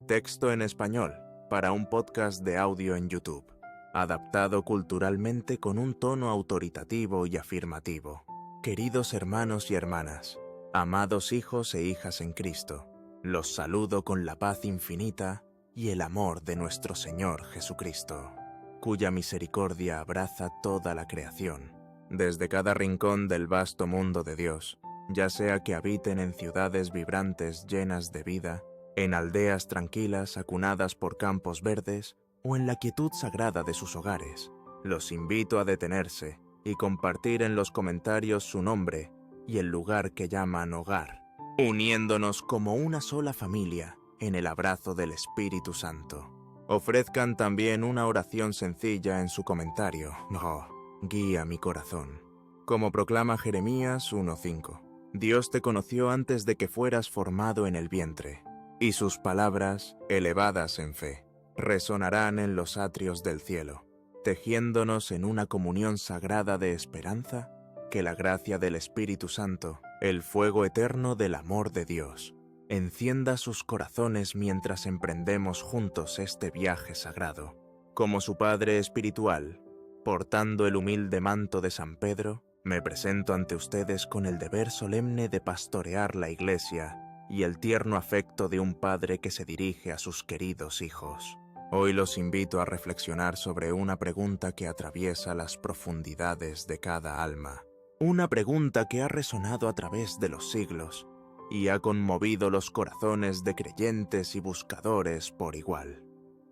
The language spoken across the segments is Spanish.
Texto en español para un podcast de audio en YouTube, adaptado culturalmente con un tono autoritativo y afirmativo. Queridos hermanos y hermanas, amados hijos e hijas en Cristo, los saludo con la paz infinita y el amor de nuestro Señor Jesucristo, cuya misericordia abraza toda la creación, desde cada rincón del vasto mundo de Dios, ya sea que habiten en ciudades vibrantes llenas de vida, en aldeas tranquilas acunadas por campos verdes o en la quietud sagrada de sus hogares. Los invito a detenerse y compartir en los comentarios su nombre y el lugar que llaman hogar, uniéndonos como una sola familia en el abrazo del Espíritu Santo. Ofrezcan también una oración sencilla en su comentario. Guía mi corazón. Como proclama Jeremías 1:5. Dios te conoció antes de que fueras formado en el vientre, y sus palabras, elevadas en fe, resonarán en los atrios del cielo, tejiéndonos en una comunión sagrada de esperanza, que la gracia del Espíritu Santo, el fuego eterno del amor de Dios, encienda sus corazones mientras emprendemos juntos este viaje sagrado. Como su Padre espiritual, portando el humilde manto de San Pedro, me presento ante ustedes con el deber solemne de pastorear la Iglesia y el tierno afecto de un padre que se dirige a sus queridos hijos. Hoy los invito a reflexionar sobre una pregunta que atraviesa las profundidades de cada alma. Una pregunta que ha resonado a través de los siglos y ha conmovido los corazones de creyentes y buscadores por igual.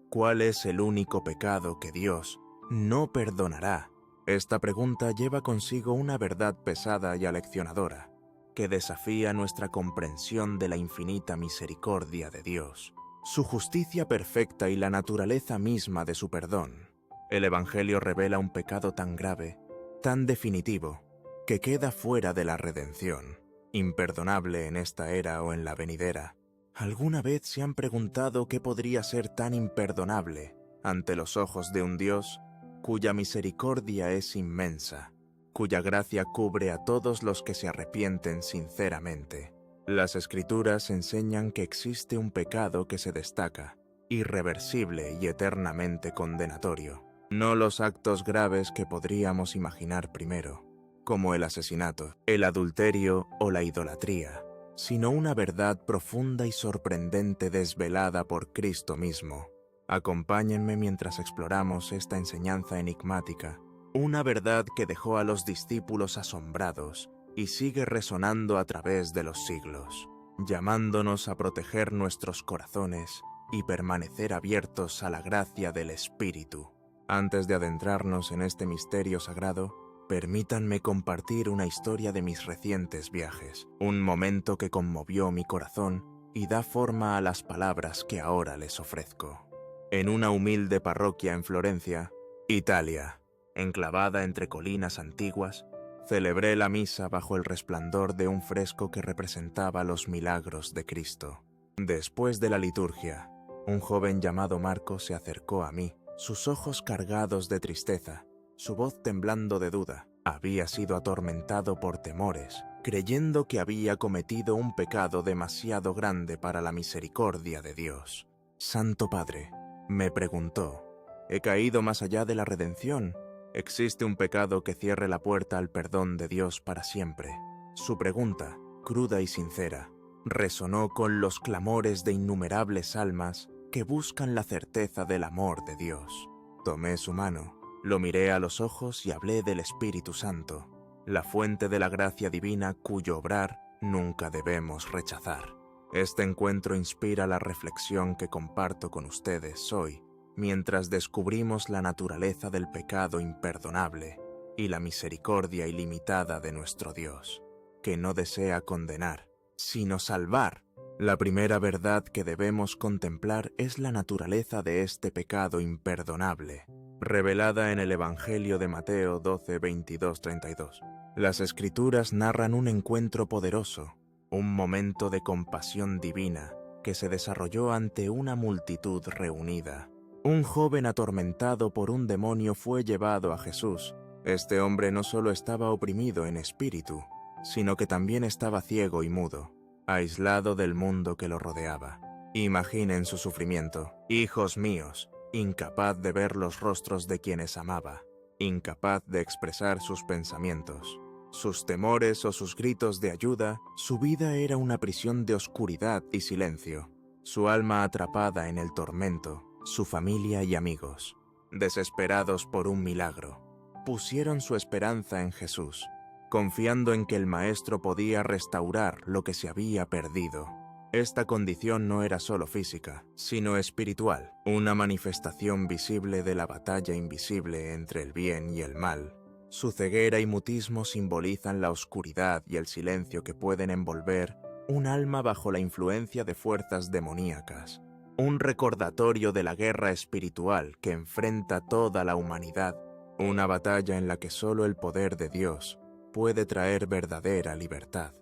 ¿Cuál es el único pecado que Dios no perdonará? Esta pregunta lleva consigo una verdad pesada y aleccionadora, que desafía nuestra comprensión de la infinita misericordia de Dios, su justicia perfecta y la naturaleza misma de su perdón. El Evangelio revela un pecado tan grave, tan definitivo, que queda fuera de la redención, imperdonable en esta era o en la venidera. ¿Alguna vez se han preguntado qué podría ser tan imperdonable ante los ojos de un Dios cuya misericordia es inmensa, cuya gracia cubre a todos los que se arrepienten sinceramente? Las Escrituras enseñan que existe un pecado que se destaca, irreversible y eternamente condenatorio. No los actos graves que podríamos imaginar primero, como el asesinato, el adulterio o la idolatría, sino una verdad profunda y sorprendente desvelada por Cristo mismo. Acompáñenme mientras exploramos esta enseñanza enigmática, una verdad que dejó a los discípulos asombrados y sigue resonando a través de los siglos, llamándonos a proteger nuestros corazones y permanecer abiertos a la gracia del Espíritu. Antes de adentrarnos en este misterio sagrado, permítanme compartir una historia de mis recientes viajes, un momento que conmovió mi corazón y da forma a las palabras que ahora les ofrezco. En una humilde parroquia en Florencia, Italia, enclavada entre colinas antiguas, celebré la misa bajo el resplandor de un fresco que representaba los milagros de Cristo. Después de la liturgia, un joven llamado Marco se acercó a mí, sus ojos cargados de tristeza, su voz temblando de duda. Había sido atormentado por temores, creyendo que había cometido un pecado demasiado grande para la misericordia de Dios. «Santo Padre», me preguntó, «¿he caído más allá de la redención? ¿Existe un pecado que cierre la puerta al perdón de Dios para siempre?» Su pregunta, cruda y sincera, resonó con los clamores de innumerables almas que buscan la certeza del amor de Dios. Tomé su mano, lo miré a los ojos y hablé del Espíritu Santo, la fuente de la gracia divina cuyo obrar nunca debemos rechazar. Este encuentro inspira la reflexión que comparto con ustedes hoy, mientras descubrimos la naturaleza del pecado imperdonable y la misericordia ilimitada de nuestro Dios, que no desea condenar, sino salvar. La primera verdad que debemos contemplar es la naturaleza de este pecado imperdonable, revelada en el Evangelio de Mateo 12, 22, 32. Las Escrituras narran un encuentro poderoso, un momento de compasión divina que se desarrolló ante una multitud reunida. Un joven atormentado por un demonio fue llevado a Jesús. Este hombre no solo estaba oprimido en espíritu, sino que también estaba ciego y mudo, aislado del mundo que lo rodeaba. Imaginen su sufrimiento, hijos míos, incapaz de ver los rostros de quienes amaba, incapaz de expresar sus pensamientos, sus temores o sus gritos de ayuda. Su vida era una prisión de oscuridad y silencio, su alma atrapada en el tormento, su familia y amigos, desesperados por un milagro, pusieron su esperanza en Jesús, confiando en que el Maestro podía restaurar lo que se había perdido. Esta condición no era solo física, sino espiritual, una manifestación visible de la batalla invisible entre el bien y el mal. Su ceguera y mutismo simbolizan la oscuridad y el silencio que pueden envolver un alma bajo la influencia de fuerzas demoníacas, un recordatorio de la guerra espiritual que enfrenta toda la humanidad, una batalla en la que solo el poder de Dios puede traer verdadera libertad.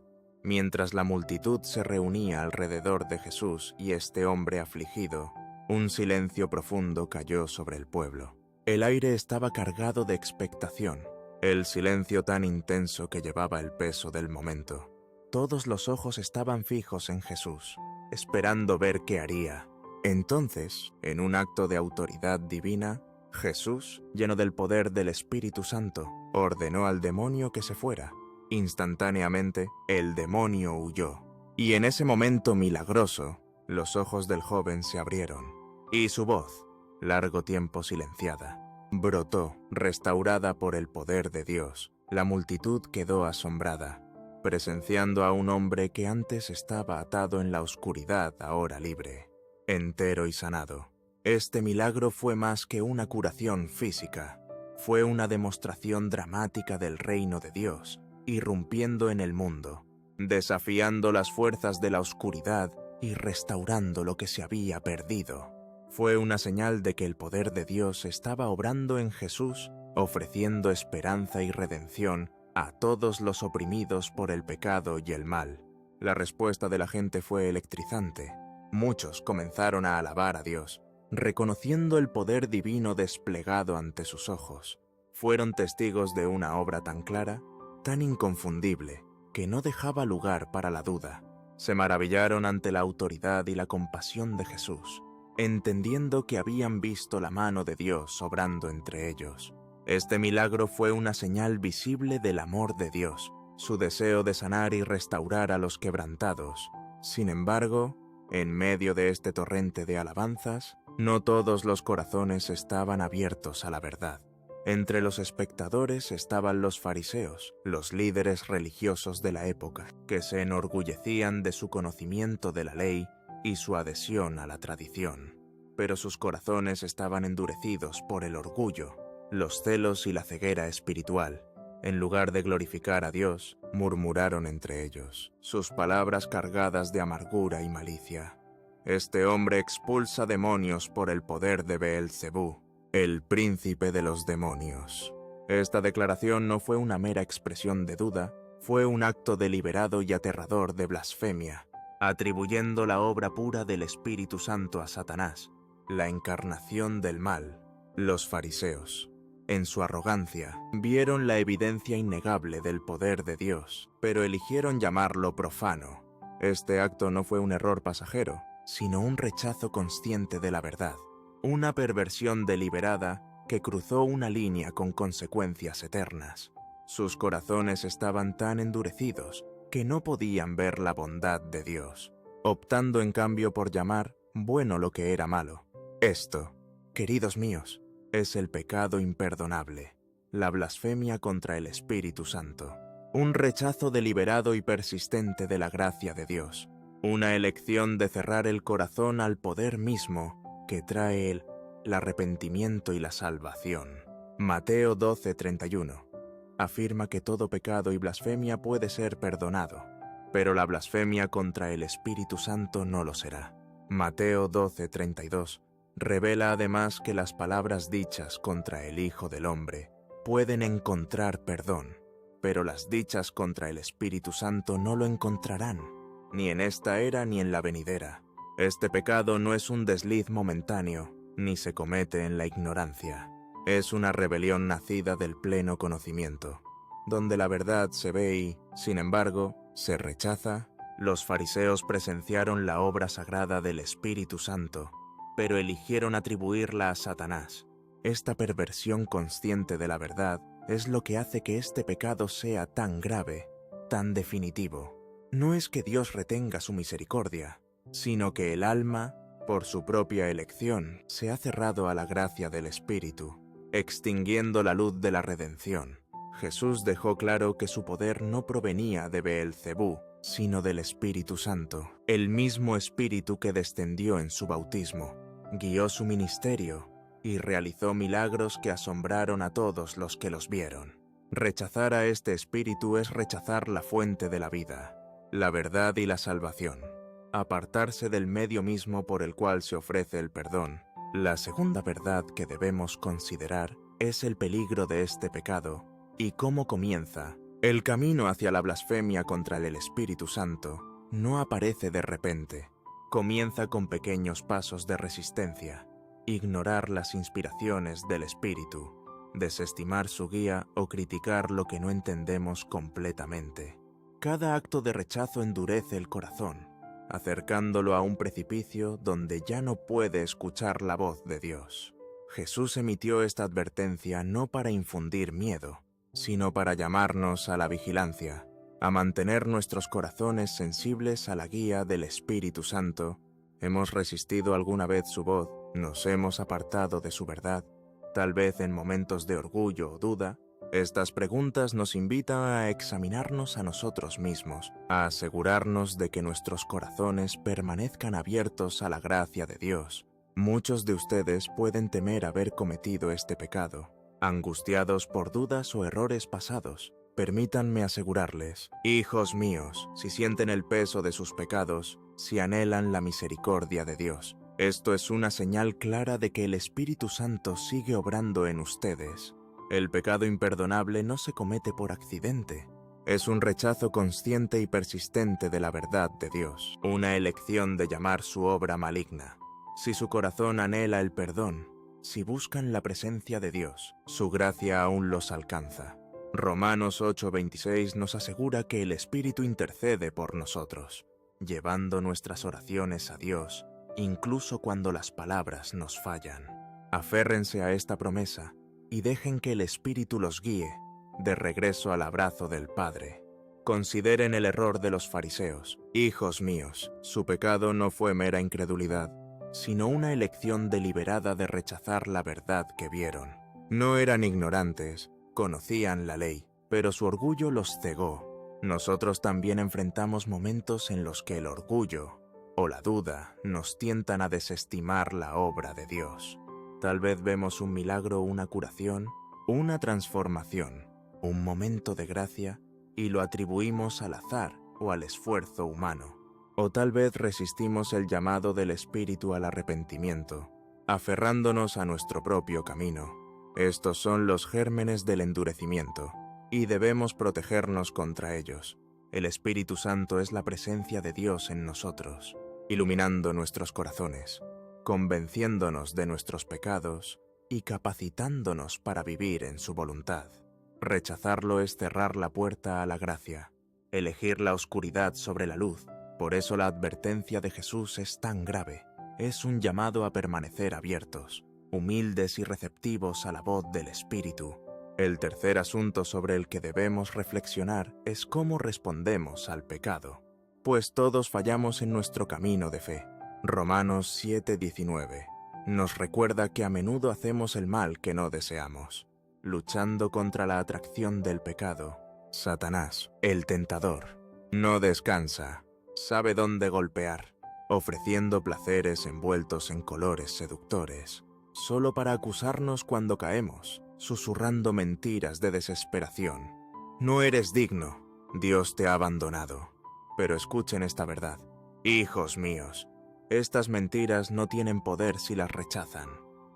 Mientras la multitud se reunía alrededor de Jesús y este hombre afligido, un silencio profundo cayó sobre el pueblo. El aire estaba cargado de expectación, el silencio tan intenso que llevaba el peso del momento. Todos los ojos estaban fijos en Jesús, esperando ver qué haría. Entonces, en un acto de autoridad divina, Jesús, lleno del poder del Espíritu Santo, ordenó al demonio que se fuera. Instantáneamente, el demonio huyó, y en ese momento milagroso, los ojos del joven se abrieron, y su voz, largo tiempo silenciada, brotó, restaurada por el poder de Dios. La multitud quedó asombrada, presenciando a un hombre que antes estaba atado en la oscuridad, ahora libre, entero y sanado. Este milagro fue más que una curación física, fue una demostración dramática del reino de Dios, irrumpiendo en el mundo, desafiando las fuerzas de la oscuridad y restaurando lo que se había perdido. Fue una señal de que el poder de Dios estaba obrando en Jesús, ofreciendo esperanza y redención a todos los oprimidos por el pecado y el mal. La respuesta de la gente fue electrizante. Muchos comenzaron a alabar a Dios, reconociendo el poder divino desplegado ante sus ojos. Fueron testigos de una obra tan clara, tan inconfundible, que no dejaba lugar para la duda. Se maravillaron ante la autoridad y la compasión de Jesús, entendiendo que habían visto la mano de Dios obrando entre ellos. Este milagro fue una señal visible del amor de Dios, su deseo de sanar y restaurar a los quebrantados. Sin embargo, en medio de este torrente de alabanzas, no todos los corazones estaban abiertos a la verdad. Entre los espectadores estaban los fariseos, los líderes religiosos de la época, que se enorgullecían de su conocimiento de la ley y su adhesión a la tradición. Pero sus corazones estaban endurecidos por el orgullo, los celos y la ceguera espiritual. En lugar de glorificar a Dios, murmuraron entre ellos, sus palabras cargadas de amargura y malicia. Este hombre expulsa demonios por el poder de Beelzebú, el príncipe de los demonios. Esta declaración no fue una mera expresión de duda, fue un acto deliberado y aterrador de blasfemia, atribuyendo la obra pura del Espíritu Santo a Satanás, la encarnación del mal. Los fariseos, en su arrogancia, vieron la evidencia innegable del poder de Dios, pero eligieron llamarlo profano. Este acto no fue un error pasajero, sino un rechazo consciente de la verdad, una perversión deliberada que cruzó una línea con consecuencias eternas. Sus corazones estaban tan endurecidos que no podían ver la bondad de Dios, optando en cambio por llamar bueno lo que era malo. Esto, queridos míos, es el pecado imperdonable, la blasfemia contra el Espíritu Santo, un rechazo deliberado y persistente de la gracia de Dios, una elección de cerrar el corazón al poder mismo que trae el arrepentimiento y la salvación. Mateo 12:31 afirma que todo pecado y blasfemia puede ser perdonado, pero la blasfemia contra el Espíritu Santo no lo será. Mateo 12:32 revela además que las palabras dichas contra el Hijo del Hombre pueden encontrar perdón, pero las dichas contra el Espíritu Santo no lo encontrarán, ni en esta era ni en la venidera. Este pecado no es un desliz momentáneo, ni se comete en la ignorancia. Es una rebelión nacida del pleno conocimiento, donde la verdad se ve y, sin embargo, se rechaza, Los fariseos presenciaron la obra sagrada del Espíritu Santo, pero eligieron atribuirla a Satanás. Esta perversión consciente de la verdad es lo que hace que este pecado sea tan grave, tan definitivo. No es que Dios retenga su misericordia, sino que el alma, por su propia elección, se ha cerrado a la gracia del Espíritu, extinguiendo la luz de la redención. Jesús dejó claro que su poder no provenía de Beelzebú, sino del Espíritu Santo, el mismo Espíritu que descendió en su bautismo, guió su ministerio y realizó milagros que asombraron a todos los que los vieron. Rechazar a este Espíritu es rechazar la fuente de la vida, la verdad y la salvación. Apartarse del medio mismo por el cual se ofrece el perdón. La segunda verdad que debemos considerar es el peligro de este pecado y cómo comienza. El camino hacia la blasfemia contra el Espíritu Santo no aparece de repente. Comienza con pequeños pasos de resistencia, ignorar las inspiraciones del Espíritu, desestimar su guía o criticar lo que no entendemos completamente. Cada acto de rechazo endurece el corazón, acercándolo a un precipicio donde ya no puede escuchar la voz de Dios. Jesús emitió esta advertencia no para infundir miedo, sino para llamarnos a la vigilancia, a mantener nuestros corazones sensibles a la guía del Espíritu Santo. ¿Hemos resistido alguna vez su voz? ¿Nos hemos apartado de su verdad? Tal vez en momentos de orgullo o duda. Estas preguntas nos invitan a examinarnos a nosotros mismos, a asegurarnos de que nuestros corazones permanezcan abiertos a la gracia de Dios. Muchos de ustedes pueden temer haber cometido este pecado, angustiados por dudas o errores pasados. Permítanme asegurarles, hijos míos, si sienten el peso de sus pecados, si anhelan la misericordia de Dios, esto es una señal clara de que el Espíritu Santo sigue obrando en ustedes. El pecado imperdonable no se comete por accidente. Es un rechazo consciente y persistente de la verdad de Dios, una elección de llamar su obra maligna. Si su corazón anhela el perdón, si buscan la presencia de Dios, su gracia aún los alcanza. Romanos 8:26 nos asegura que el Espíritu intercede por nosotros, llevando nuestras oraciones a Dios, incluso cuando las palabras nos fallan. Aférrense a esta promesa y dejen que el Espíritu los guíe de regreso al abrazo del Padre. Consideren el error de los fariseos. Hijos míos, su pecado no fue mera incredulidad, sino una elección deliberada de rechazar la verdad que vieron. No eran ignorantes, conocían la ley, pero su orgullo los cegó. Nosotros también enfrentamos momentos en los que el orgullo o la duda nos tientan a desestimar la obra de Dios. Tal vez vemos un milagro, una curación, una transformación, un momento de gracia y lo atribuimos al azar o al esfuerzo humano. O tal vez resistimos el llamado del Espíritu al arrepentimiento, aferrándonos a nuestro propio camino. Estos son los gérmenes del endurecimiento, y debemos protegernos contra ellos. El Espíritu Santo es la presencia de Dios en nosotros, iluminando nuestros corazones, convenciéndonos de nuestros pecados y capacitándonos para vivir en su voluntad. Rechazarlo es cerrar la puerta a la gracia, elegir la oscuridad sobre la luz. Por eso la advertencia de Jesús es tan grave. Es un llamado a permanecer abiertos, humildes y receptivos a la voz del Espíritu. El tercer asunto sobre el que debemos reflexionar es cómo respondemos al pecado, pues todos fallamos en nuestro camino de fe. Romanos 7:19 nos recuerda que a menudo hacemos el mal que no deseamos, luchando contra la atracción del pecado. Satanás, el tentador, no descansa, sabe dónde golpear, ofreciendo placeres envueltos en colores seductores, solo para acusarnos cuando caemos, susurrando mentiras de desesperación. No eres digno, Dios te ha abandonado. Pero escuchen esta verdad. Hijos míos, estas mentiras no tienen poder si las rechazan.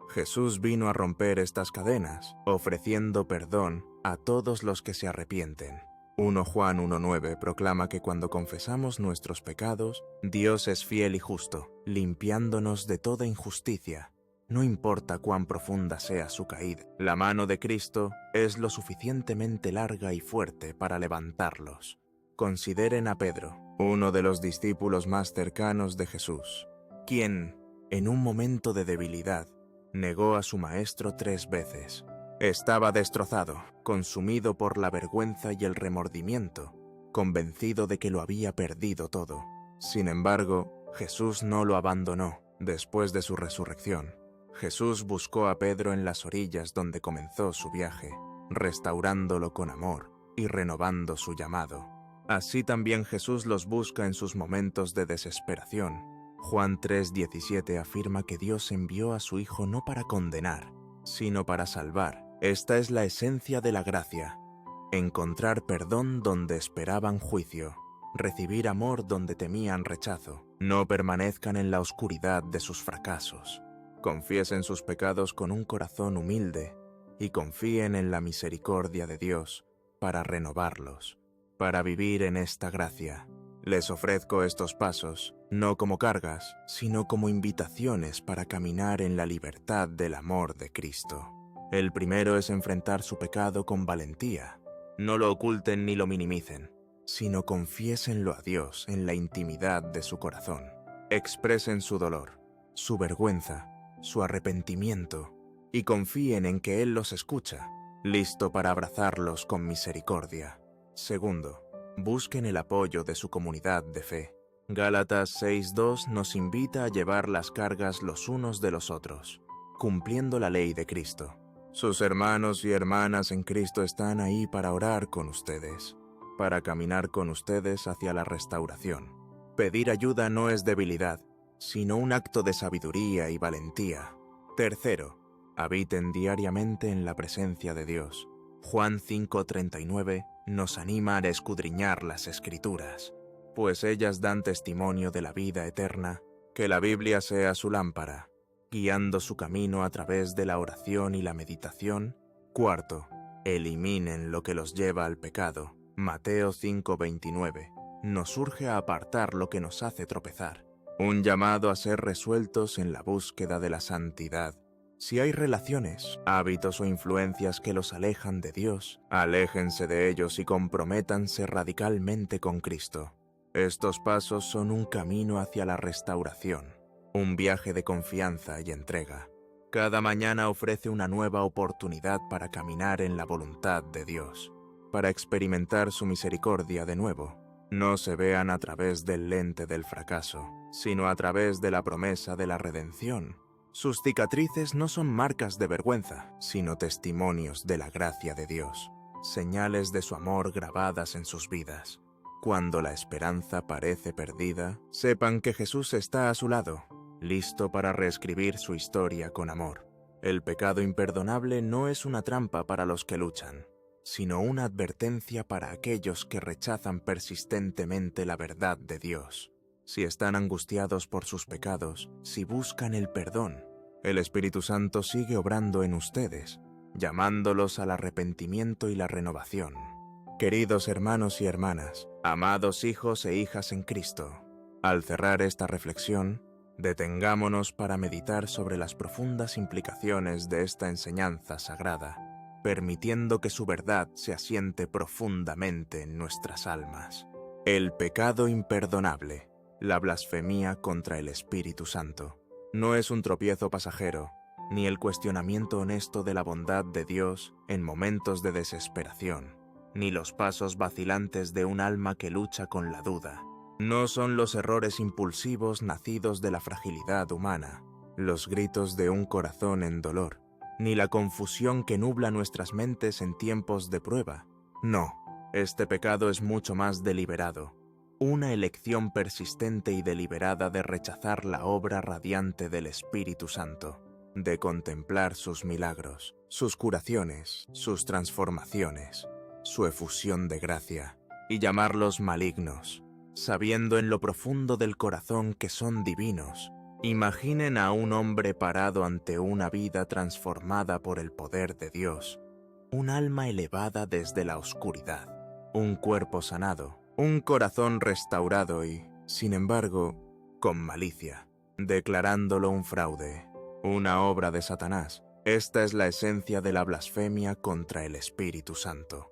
Jesús vino a romper estas cadenas, ofreciendo perdón a todos los que se arrepienten. 1 Juan 1:9 proclama que cuando confesamos nuestros pecados, Dios es fiel y justo, limpiándonos de toda injusticia. No importa cuán profunda sea su caída, la mano de Cristo es lo suficientemente larga y fuerte para levantarlos. Consideren a Pedro. uno de los discípulos más cercanos de Jesús, quien, en un momento de debilidad, negó a su maestro 3 veces. Estaba destrozado, consumido por la vergüenza y el remordimiento, convencido de que lo había perdido todo. Sin embargo, Jesús no lo abandonó después de su resurrección. Jesús buscó a Pedro en las orillas donde comenzó su viaje, restaurándolo con amor y renovando su llamado. Así también Jesús los busca en sus momentos de desesperación. Juan 3:17 afirma que Dios envió a su Hijo no para condenar, sino para salvar. Esta es la esencia de la gracia: encontrar perdón donde esperaban juicio, recibir amor donde temían rechazo. No permanezcan en la oscuridad de sus fracasos. Confiesen sus pecados con un corazón humilde y confíen en la misericordia de Dios para renovarlos, para vivir en esta gracia. Les ofrezco estos pasos, no como cargas, sino como invitaciones para caminar en la libertad del amor de Cristo. El primero es enfrentar su pecado con valentía. No lo oculten ni lo minimicen, sino confiésenlo a Dios en la intimidad de su corazón. Expresen su dolor, su vergüenza, su arrepentimiento, y confíen en que Él los escucha, listo para abrazarlos con misericordia. Segundo, busquen el apoyo de su comunidad de fe. Gálatas 6:2 nos invita a llevar las cargas los unos de los otros, cumpliendo la ley de Cristo. Sus hermanos y hermanas en Cristo están ahí para orar con ustedes, para caminar con ustedes hacia la restauración. Pedir ayuda no es debilidad, sino un acto de sabiduría y valentía. Tercero, habiten diariamente en la presencia de Dios. Juan 5:39 nos anima a escudriñar las Escrituras, pues ellas dan testimonio de la vida eterna. Que la Biblia sea su lámpara, guiando su camino a través de la oración y la meditación. Cuarto, eliminen lo que los lleva al pecado. Mateo 5:29 nos urge a apartar lo que nos hace tropezar. Un llamado a ser resueltos en la búsqueda de la santidad. Si hay relaciones, hábitos o influencias que los alejan de Dios, aléjense de ellos y comprométanse radicalmente con Cristo. Estos pasos son un camino hacia la restauración, un viaje de confianza y entrega. Cada mañana ofrece una nueva oportunidad para caminar en la voluntad de Dios, para experimentar su misericordia de nuevo. No se vean a través del lente del fracaso, sino a través de la promesa de la redención. Sus cicatrices no son marcas de vergüenza, sino testimonios de la gracia de Dios, señales de su amor grabadas en sus vidas. Cuando la esperanza parece perdida, sepan que Jesús está a su lado, listo para reescribir su historia con amor. El pecado imperdonable no es una trampa para los que luchan, sino una advertencia para aquellos que rechazan persistentemente la verdad de Dios. Si están angustiados por sus pecados, si buscan el perdón, el Espíritu Santo sigue obrando en ustedes, llamándolos al arrepentimiento y la renovación. Queridos hermanos y hermanas, amados hijos e hijas en Cristo, al cerrar esta reflexión, detengámonos para meditar sobre las profundas implicaciones de esta enseñanza sagrada, permitiendo que su verdad se asiente profundamente en nuestras almas. El pecado imperdonable, la blasfemia contra el Espíritu Santo, no es un tropiezo pasajero, ni el cuestionamiento honesto de la bondad de Dios en momentos de desesperación, ni los pasos vacilantes de un alma que lucha con la duda. No son los errores impulsivos nacidos de la fragilidad humana, los gritos de un corazón en dolor, ni la confusión que nubla nuestras mentes en tiempos de prueba. No, este pecado es mucho más deliberado, una elección persistente y deliberada de rechazar la obra radiante del Espíritu Santo, de contemplar sus milagros, sus curaciones, sus transformaciones, su efusión de gracia, y llamarlos malignos, sabiendo en lo profundo del corazón que son divinos. Imaginen a un hombre parado ante una vida transformada por el poder de Dios, un alma elevada desde la oscuridad, un cuerpo sanado, un corazón restaurado y, sin embargo, con malicia, declarándolo un fraude, una obra de Satanás. Esta es la esencia de la blasfemia contra el Espíritu Santo.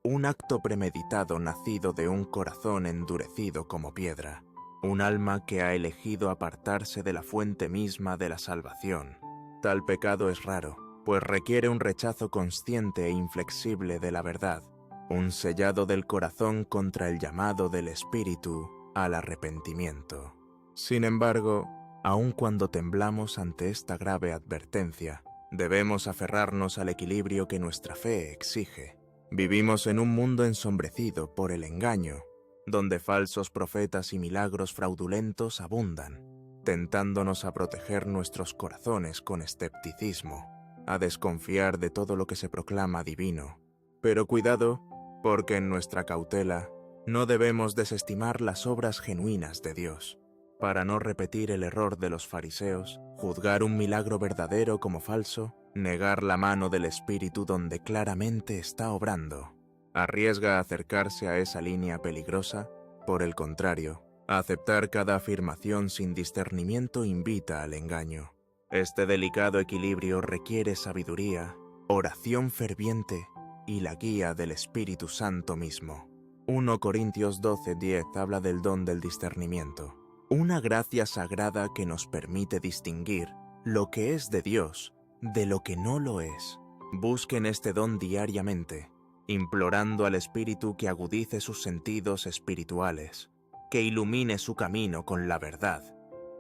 un acto premeditado nacido de un corazón endurecido como piedra, un alma que ha elegido apartarse de la fuente misma de la salvación. Tal pecado es raro, pues requiere un rechazo consciente e inflexible de la verdad, un sellado del corazón contra el llamado del Espíritu al arrepentimiento. Sin embargo, aun cuando temblamos ante esta grave advertencia, debemos aferrarnos al equilibrio que nuestra fe exige. Vivimos en un mundo ensombrecido por el engaño, donde falsos profetas y milagros fraudulentos abundan, tentándonos a proteger nuestros corazones con escepticismo, a desconfiar de todo lo que se proclama divino. Pero cuidado, porque en nuestra cautela no debemos desestimar las obras genuinas de Dios, para no repetir el error de los fariseos, juzgar un milagro verdadero como falso, negar la mano del Espíritu donde claramente está obrando. ¿Arriesga a acercarse a esa línea peligrosa? Por el contrario, aceptar cada afirmación sin discernimiento invita al engaño. Este delicado equilibrio requiere sabiduría, oración ferviente y la guía del Espíritu Santo mismo. 1 Corintios 12:10 habla del don del discernimiento, una gracia sagrada que nos permite distinguir lo que es de Dios de lo que no lo es. Busquen este don diariamente, implorando al Espíritu que agudice sus sentidos espirituales, que ilumine su camino con la verdad,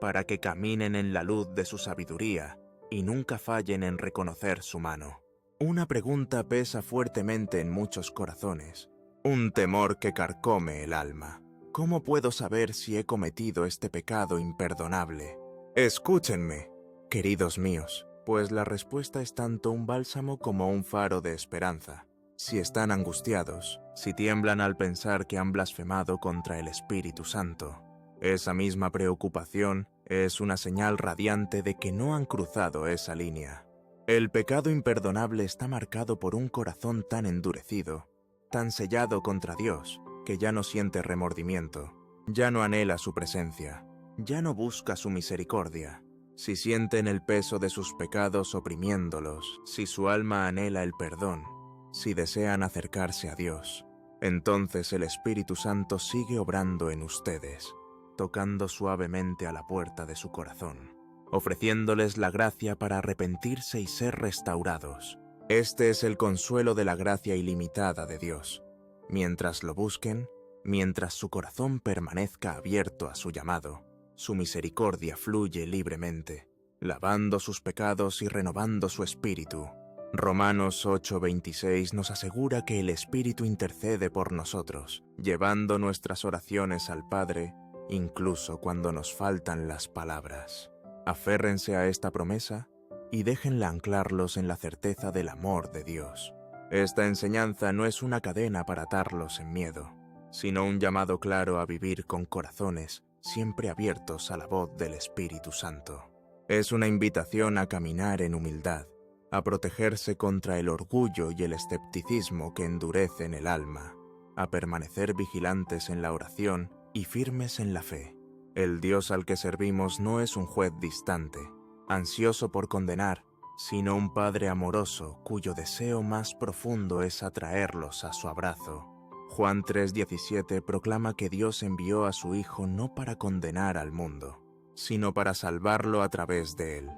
para que caminen en la luz de su sabiduría y nunca fallen en reconocer su mano. Una pregunta pesa fuertemente en muchos corazones, un temor que carcome el alma. ¿Cómo puedo saber si he cometido este pecado imperdonable? Escúchenme, queridos míos, pues la respuesta es tanto un bálsamo como un faro de esperanza. Si están angustiados, si tiemblan al pensar que han blasfemado contra el Espíritu Santo, esa misma preocupación es una señal radiante de que no han cruzado esa línea. El pecado imperdonable está marcado por un corazón tan endurecido, tan sellado contra Dios, que ya no siente remordimiento, ya no anhela su presencia, ya no busca su misericordia. Si sienten el peso de sus pecados oprimiéndolos, si su alma anhela el perdón, si desean acercarse a Dios, entonces el Espíritu Santo sigue obrando en ustedes, tocando suavemente a la puerta de su corazón, ofreciéndoles la gracia para arrepentirse y ser restaurados. Este es el consuelo de la gracia ilimitada de Dios. Mientras lo busquen, mientras su corazón permanezca abierto a su llamado, su misericordia fluye libremente, lavando sus pecados y renovando su espíritu. Romanos 8:26 nos asegura que el Espíritu intercede por nosotros, llevando nuestras oraciones al Padre, incluso cuando nos faltan las palabras. Aférrense a esta promesa y déjenla anclarlos en la certeza del amor de Dios. Esta enseñanza no es una cadena para atarlos en miedo, sino un llamado claro a vivir con corazones siempre abiertos a la voz del Espíritu Santo. Es una invitación a caminar en humildad, a protegerse contra el orgullo y el escepticismo que endurecen el alma, a permanecer vigilantes en la oración y firmes en la fe. El Dios al que servimos no es un juez distante, ansioso por condenar, sino un Padre amoroso cuyo deseo más profundo es atraerlos a su abrazo. Juan 3:17 proclama que Dios envió a su Hijo no para condenar al mundo, sino para salvarlo a través de él.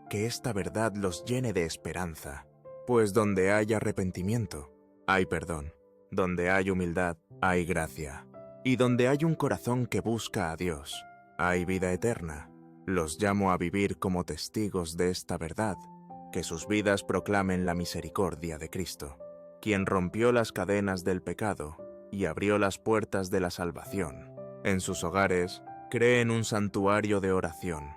Que esta verdad los llene de esperanza, pues donde hay arrepentimiento, hay perdón, donde hay humildad, hay gracia, y donde hay un corazón que busca a Dios, hay vida eterna. Los llamo a vivir como testigos de esta verdad, que sus vidas proclamen la misericordia de Cristo, quien rompió las cadenas del pecado y abrió las puertas de la salvación. En sus hogares, creen un santuario de oración,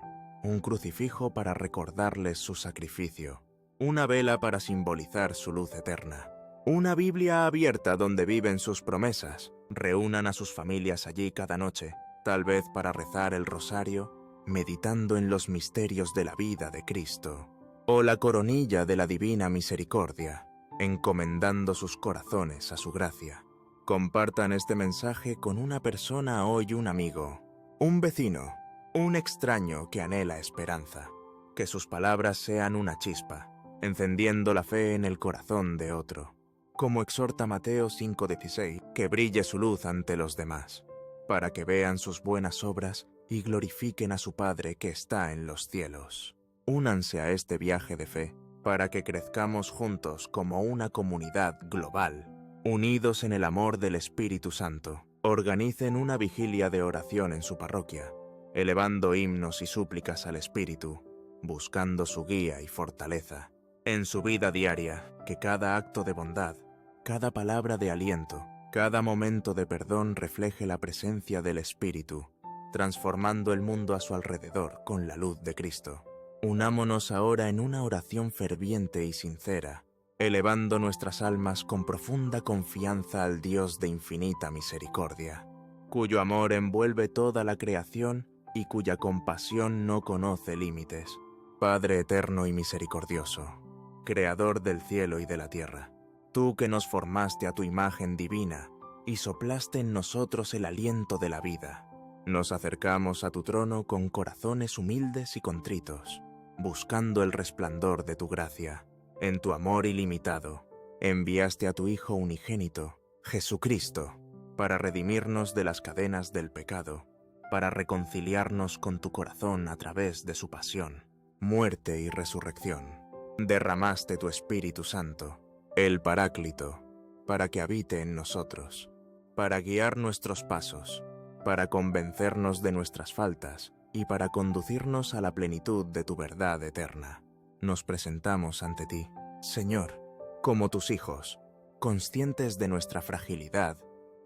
un crucifijo para recordarles su sacrificio, una vela para simbolizar su luz eterna, una Biblia abierta donde viven sus promesas. Reúnan a sus familias allí cada noche, tal vez para rezar el rosario, meditando en los misterios de la vida de Cristo, o la coronilla de la divina misericordia, encomendando sus corazones a su gracia. Compartan este mensaje con una persona hoy, un amigo, un vecino, un extraño que anhela esperanza. Que sus palabras sean una chispa, encendiendo la fe en el corazón de otro. como exhorta Mateo 5:16, que brille su luz ante los demás, para que vean sus buenas obras y glorifiquen a su Padre que está en los cielos. Únanse a este viaje de fe, para que crezcamos juntos como una comunidad global, unidos en el amor del Espíritu Santo. Organicen una vigilia de oración en su parroquia, elevando himnos y súplicas al Espíritu, buscando su guía y fortaleza. En su vida diaria, que cada acto de bondad, cada palabra de aliento, cada momento de perdón refleje la presencia del Espíritu, transformando el mundo a su alrededor con la luz de Cristo. Unámonos ahora en una oración ferviente y sincera, elevando nuestras almas con profunda confianza al Dios de infinita misericordia, cuyo amor envuelve toda la creación y cuya compasión no conoce límites. Padre eterno y misericordioso, Creador del cielo y de la tierra, tú que nos formaste a tu imagen divina y soplaste en nosotros el aliento de la vida, nos acercamos a tu trono con corazones humildes y contritos, buscando el resplandor de tu gracia. En tu amor ilimitado, enviaste a tu Hijo unigénito, Jesucristo, para redimirnos de las cadenas del pecado, para reconciliarnos con tu corazón a través de su pasión, muerte y resurrección. Derramaste tu Espíritu Santo, el Paráclito, para que habite en nosotros, para guiar nuestros pasos, para convencernos de nuestras faltas y para conducirnos a la plenitud de tu verdad eterna. Nos presentamos ante ti, Señor, como tus hijos, conscientes de nuestra fragilidad,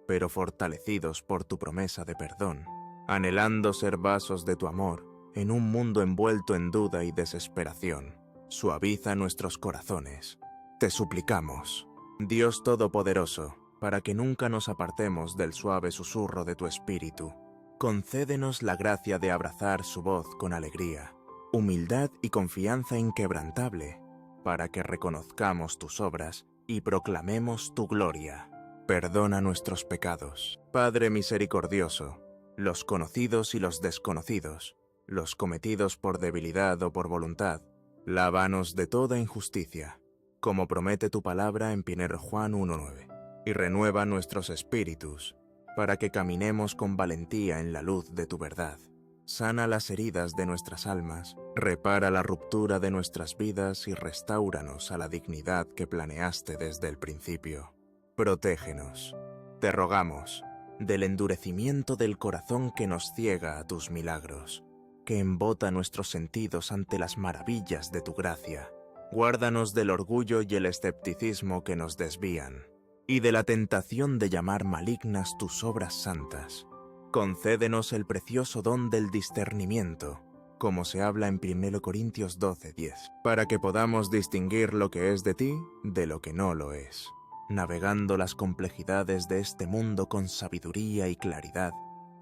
pero fortalecidos por tu promesa de perdón, anhelando ser vasos de tu amor en un mundo envuelto en duda y desesperación. Suaviza nuestros corazones. Te suplicamos, Dios Todopoderoso, para que nunca nos apartemos del suave susurro de tu Espíritu. Concédenos la gracia de abrazar su voz con alegría, humildad y confianza inquebrantable, para que reconozcamos tus obras y proclamemos tu gloria. Perdona nuestros pecados, Padre misericordioso, los conocidos y los desconocidos, los cometidos por debilidad o por voluntad. Lávanos de toda injusticia, como promete tu palabra en 1 Juan 1:9, y renueva nuestros espíritus, para que caminemos con valentía en la luz de tu verdad. Sana las heridas de nuestras almas, repara la ruptura de nuestras vidas y restáuranos a la dignidad que planeaste desde el principio. Protégenos, te rogamos, del endurecimiento del corazón que nos ciega a tus milagros, que embota nuestros sentidos ante las maravillas de tu gracia. Guárdanos del orgullo y el escepticismo que nos desvían, y de la tentación de llamar malignas tus obras santas. Concédenos el precioso don del discernimiento, como se habla en 1 Corintios 12:10, para que podamos distinguir lo que es de ti de lo que no lo es, navegando las complejidades de este mundo con sabiduría y claridad.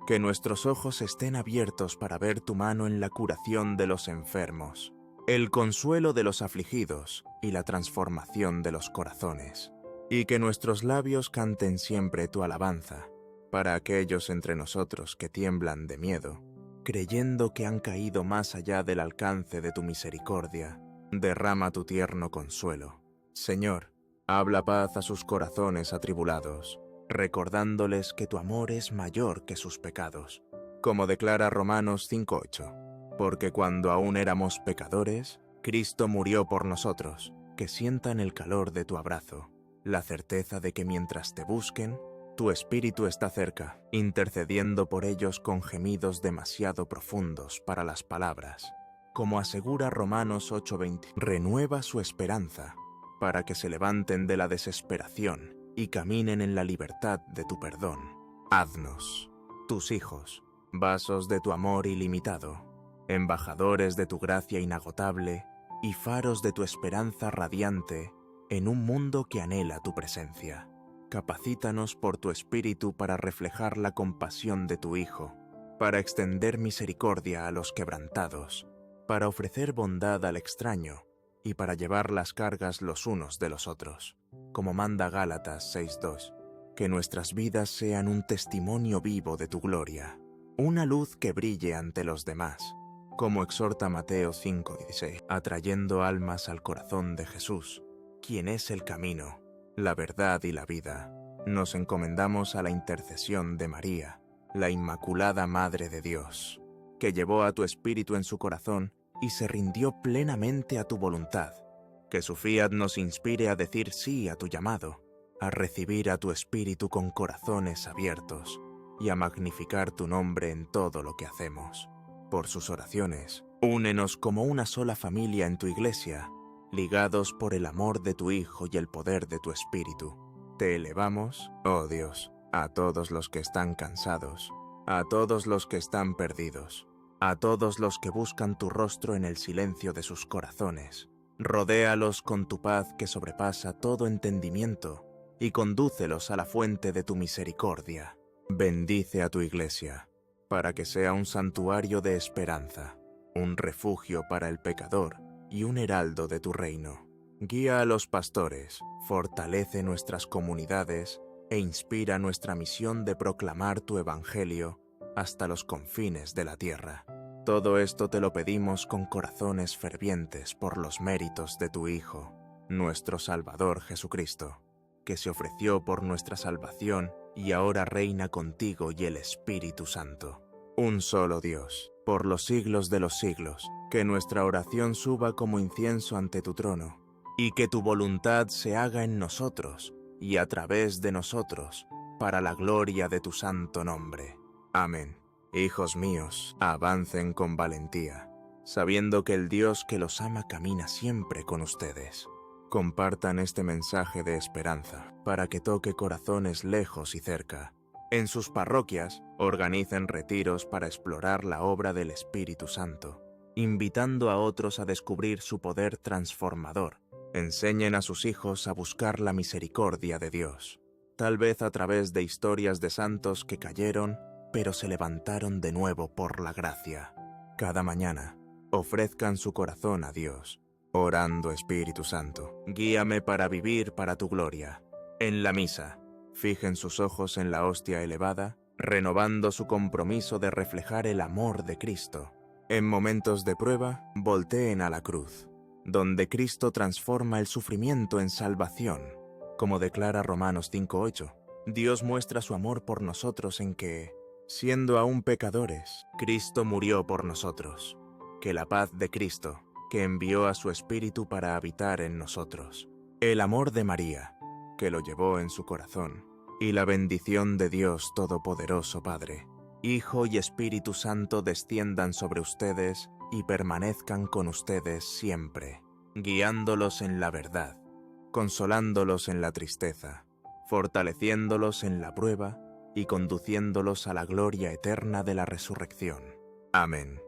Que nuestros ojos estén abiertos para ver tu mano en la curación de los enfermos, el consuelo de los afligidos y la transformación de los corazones. Y que nuestros labios canten siempre tu alabanza, para aquellos entre nosotros que tiemblan de miedo, creyendo que han caído más allá del alcance de tu misericordia. Derrama tu tierno consuelo. Señor, habla paz a sus corazones atribulados, recordándoles que tu amor es mayor que sus pecados, como declara Romanos 5:8. Porque cuando aún éramos pecadores, Cristo murió por nosotros, que sientan el calor de tu abrazo, la certeza de que mientras te busquen, tu Espíritu está cerca, intercediendo por ellos con gemidos demasiado profundos para las palabras. Como asegura Romanos 8:20, renueva su esperanza, para que se levanten de la desesperación y caminen en la libertad de tu perdón. Haznos, tus hijos, vasos de tu amor ilimitado, embajadores de tu gracia inagotable y faros de tu esperanza radiante en un mundo que anhela tu presencia. Capacítanos por tu Espíritu para reflejar la compasión de tu Hijo, para extender misericordia a los quebrantados, para ofrecer bondad al extraño y para llevar las cargas los unos de los otros, como manda Gálatas 6:2. Que nuestras vidas sean un testimonio vivo de tu gloria, una luz que brille ante los demás, como exhorta Mateo 5:16, atrayendo almas al corazón de Jesús, quien es el camino, la verdad y la vida. Nos encomendamos a la intercesión de María, la Inmaculada Madre de Dios, que llevó a tu espíritu en su corazón y se rindió plenamente a tu voluntad. Que su fiat nos inspire a decir sí a tu llamado, a recibir a tu espíritu con corazones abiertos y a magnificar tu nombre en todo lo que hacemos. Por sus oraciones, únenos como una sola familia en tu iglesia, ligados por el amor de tu Hijo y el poder de tu Espíritu. Te elevamos, oh Dios, a todos los que están cansados, a todos los que están perdidos, a todos los que buscan tu rostro en el silencio de sus corazones. Rodéalos con tu paz que sobrepasa todo entendimiento y condúcelos a la fuente de tu misericordia. Bendice a tu iglesia, para que sea un santuario de esperanza, un refugio para el pecador y un heraldo de tu reino. Guía a los pastores, fortalece nuestras comunidades e inspira nuestra misión de proclamar tu evangelio hasta los confines de la tierra. Todo esto te lo pedimos con corazones fervientes por los méritos de tu Hijo, nuestro Salvador Jesucristo, que se ofreció por nuestra salvación y ahora reina contigo y el Espíritu Santo. Un solo Dios, por los siglos de los siglos, que nuestra oración suba como incienso ante tu trono, y que tu voluntad se haga en nosotros y a través de nosotros, para la gloria de tu santo nombre. Amén. Hijos míos, avancen con valentía, sabiendo que el Dios que los ama camina siempre con ustedes. Compartan este mensaje de esperanza para que toque corazones lejos y cerca. En sus parroquias, organicen retiros para explorar la obra del Espíritu Santo, invitando a otros a descubrir su poder transformador. Enseñen a sus hijos a buscar la misericordia de Dios, tal vez a través de historias de santos que cayeron, pero se levantaron de nuevo por la gracia. Cada mañana, ofrezcan su corazón a Dios, orando: Espíritu Santo, guíame para vivir para tu gloria. En la misa, fijen sus ojos en la hostia elevada, renovando su compromiso de reflejar el amor de Cristo. En momentos de prueba, volteen a la cruz, donde Cristo transforma el sufrimiento en salvación. Como declara Romanos 5:8, Dios muestra su amor por nosotros en que, siendo aún pecadores, Cristo murió por nosotros. Que la paz de Cristo, que envió a su Espíritu para habitar en nosotros, el amor de María, que lo llevó en su corazón, y la bendición de Dios Todopoderoso Padre, Hijo y Espíritu Santo desciendan sobre ustedes y permanezcan con ustedes siempre, guiándolos en la verdad, consolándolos en la tristeza, fortaleciéndolos en la prueba y conduciéndolos a la gloria eterna de la resurrección. Amén.